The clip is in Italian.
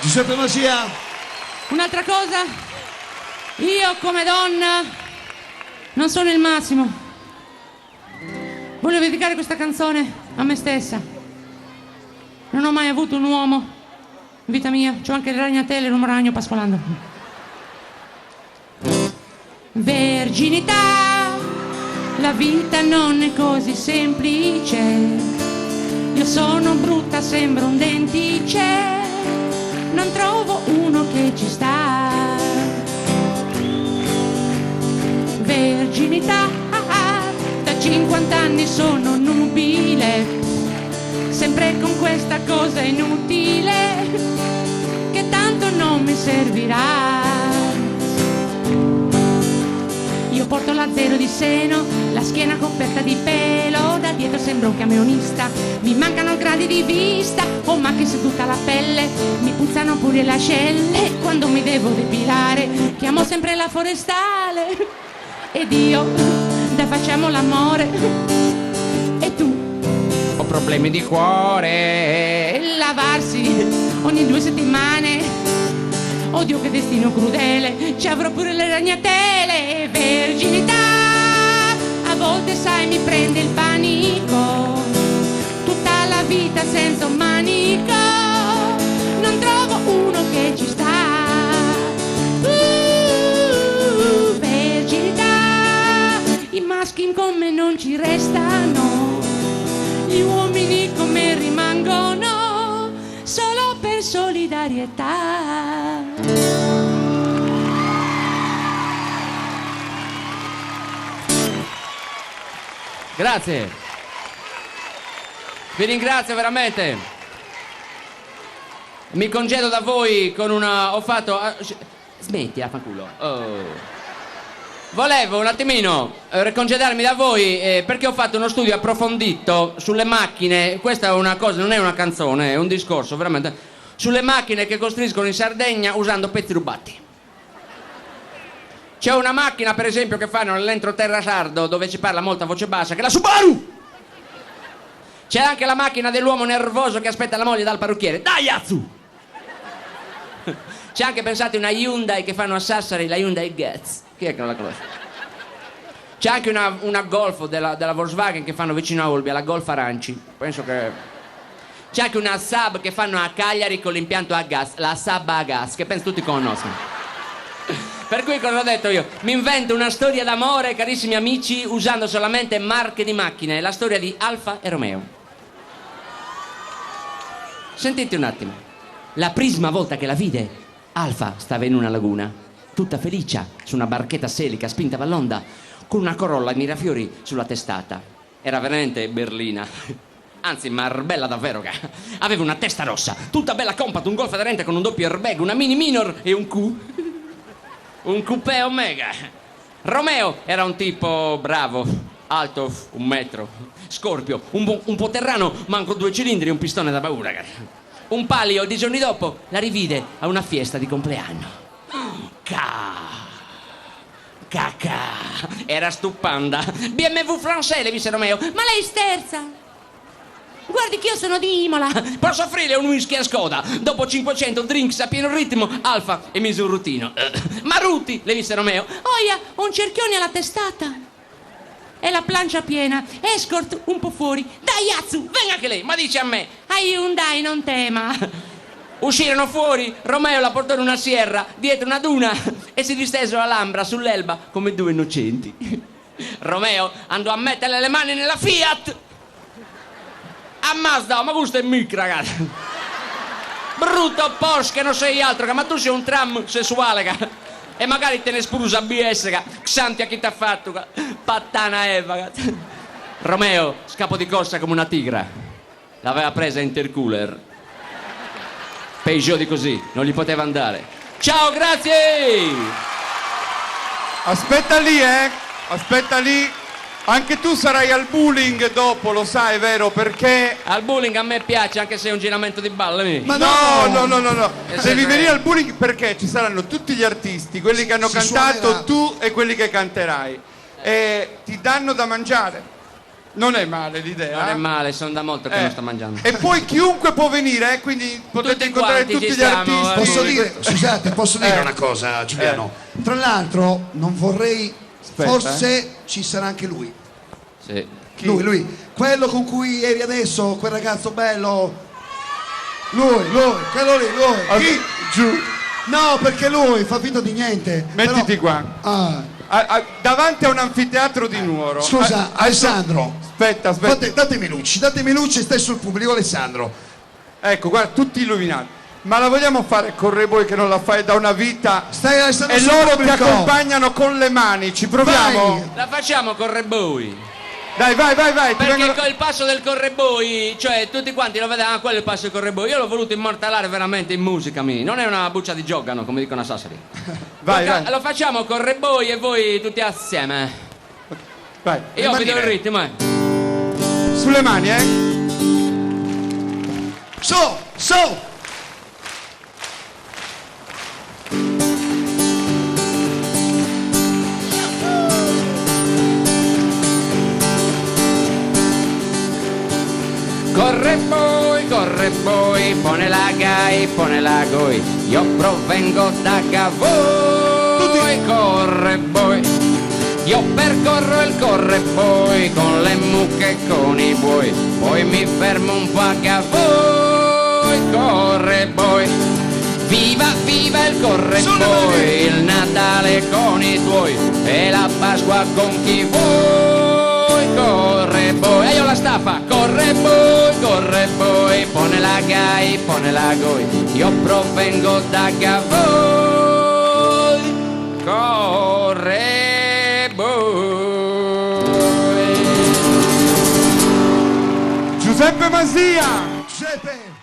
Giuseppe Masia. Un'altra cosa, io come donna non sono il massimo. Voglio dedicare questa canzone a me stessa. Non ho mai avuto un uomo in vita mia, c'ho anche le ragnatele, l'uomo ragno pascolando. Verginità, la vita non è così semplice. Io sono brutta, sembro un dentice, non trovo uno che ci sta. Verginità, da 50 anni sono nubile, sempre con questa cosa inutile che tanto non mi servirà. Io porto la zero di seno, la schiena coperta di pelo, da dietro sembro un camionista, mi mancano gradi di vista, ho macchie su tutta la pelle, mi puzzano pure le ascelle, quando mi devo depilare chiamo sempre la forestale. Ed io, dai facciamo l'amore, e tu? Ho problemi di cuore. Lavarsi ogni 2 settimane. Oddio che destino crudele, ci avrò pure le ragnatele. Verginità, a volte sai mi prende il panico, tutta la vita senza un manico, non trovo uno che ci sta. Verginità, i maschi con me non ci restano, gli uomini con me rimangono solo per solidarietà. Grazie. Vi ringrazio veramente. Mi congedo da voi con una... Ho fatto... Smetti, affanculo. Oh. Volevo un attimino congedarmi da voi perché ho fatto uno studio approfondito sulle macchine. Questa è una cosa, non è una canzone, è un discorso veramente. Sulle macchine che costruiscono in Sardegna usando pezzi rubati. C'è una macchina per esempio che fanno nell'entroterra sardo dove ci parla molta voce bassa, che è la Subaru. C'è anche la macchina dell'uomo nervoso che aspetta la moglie dal parrucchiere, Daihatsu. C'è anche, pensate, una Hyundai che fanno a Sassari, la Hyundai Getz. Chi è che non la conosce? C'è anche una Golf della Volkswagen che fanno vicino a Olbia, la Golf Aranci. Penso che... C'è anche una Saab che fanno a Cagliari con l'impianto a gas, la Saab a gas, che penso tutti conoscono. Per cui cosa ho detto io? Mi invento una storia d'amore, carissimi amici, usando solamente marche di macchine. La storia di Alfa e Romeo. Sentite un attimo. La prima volta che la vide, Alfa stava in una laguna, tutta felice, su una barchetta selica spinta dall'onda, con una corolla a mirafiori sulla testata. Era veramente berlina. Anzi, marbella davvero, che aveva una testa rossa, tutta bella compatta, un Golf aderente con un doppio airbag, una mini minor e un Q. Un coupé Omega. Romeo era un tipo bravo, alto 1 metro, scorpio, un po' terrano, ma con 2 cilindri e un pistone da paura. Un paio di giorni dopo la rivide a una fiesta di compleanno. Cacà, era stupenda. BMW francese, le disse Romeo. Ma lei sterza? Guardi che io sono di Imola. Posso offrire un whisky a Skoda? Dopo 500 drinks a pieno ritmo, Alfa emise un rutino. Maruti, le disse Romeo. Oia, ho un cerchione alla testata e la plancia piena. Escort un po' fuori. Daihatsu, Venga anche lei, ma dice a me. a Hyundai, non tema. Uscirono fuori, Romeo la portò in una sierra, dietro una duna, e si distesero all'ambra sull'Elba come 2 innocenti. Romeo andò a mettere le mani nella Fiat. A Mazda, ma questo è mic, ragazzi. Brutto Porsche che non sei altro, ma tu sei un tram sessuale, e magari te ne sprusa BS, Xanti a chi t'ha fatto, pattana Eva. Romeo scappò di corsa come una tigra. L'aveva presa intercooler. Peggio di così, non gli poteva andare. Ciao, grazie! Aspetta lì, aspetta lì. Anche tu sarai al bowling dopo, lo sai, vero? Perché... Al bowling a me piace, anche se è un giramento di balle. Ma no. Devi venire al bowling perché ci saranno tutti gli artisti, quelli che hanno cantato, suonerà. tu e quelli che canterai. E ti danno da mangiare. Non è male l'idea. Non è male, sono da molto che non sto mangiando. E poi chiunque può venire, quindi potete Tutti incontrare quanti tutti ci gli stiamo, artisti. Posso dire, scusate, posso dire una cosa, Giuliano? Tra l'altro, non vorrei, Aspetta, forse ci sarà anche lui. Sì. Chi? Lui, quello con cui eri adesso, quel ragazzo bello. Lui, quello lì, lui. Chi? Giù. No, perché lui fa finta di niente. Mettiti qua. Ah, Davanti a un anfiteatro di Nuoro. scusa, Alessandro. Aspetta. Datemi luci, stai sul pubblico, Alessandro. Ecco, guarda, tutti illuminati. Ma la vogliamo fare con Re-Boy che non la fai da una vita? Stai Alessandro E sul loro ti pubblico. accompagnano con le mani, ci proviamo? Vai. La facciamo con Re-Boy. Dai, vai. Ti Perché vengono- il passo del correboi, cioè tutti quanti lo vedevano, quello è il passo del correboi. Io l'ho voluto immortalare veramente in musica mia. Non è una buccia di giogano, come dicono a Sassari. Vai. Lo facciamo con Re-Boy e voi tutti assieme. Vai. Io vi do il ritmo. Sulle mani, Su! Corre poi, pone la gai, pone la goi. Io provengo da Cavoi, corre poi. Io percorro il corre con le mucche e con i buoi. Poi mi fermo un po' a Cavoi, corre poi. Viva il corre il Natale con i tuoi e la Pasqua con chi vuoi, corre poi. E io la staffa, corre poi, pone la gai, pone la goi. Io provengo da Cavoi, corre poi. Giuseppe Masia.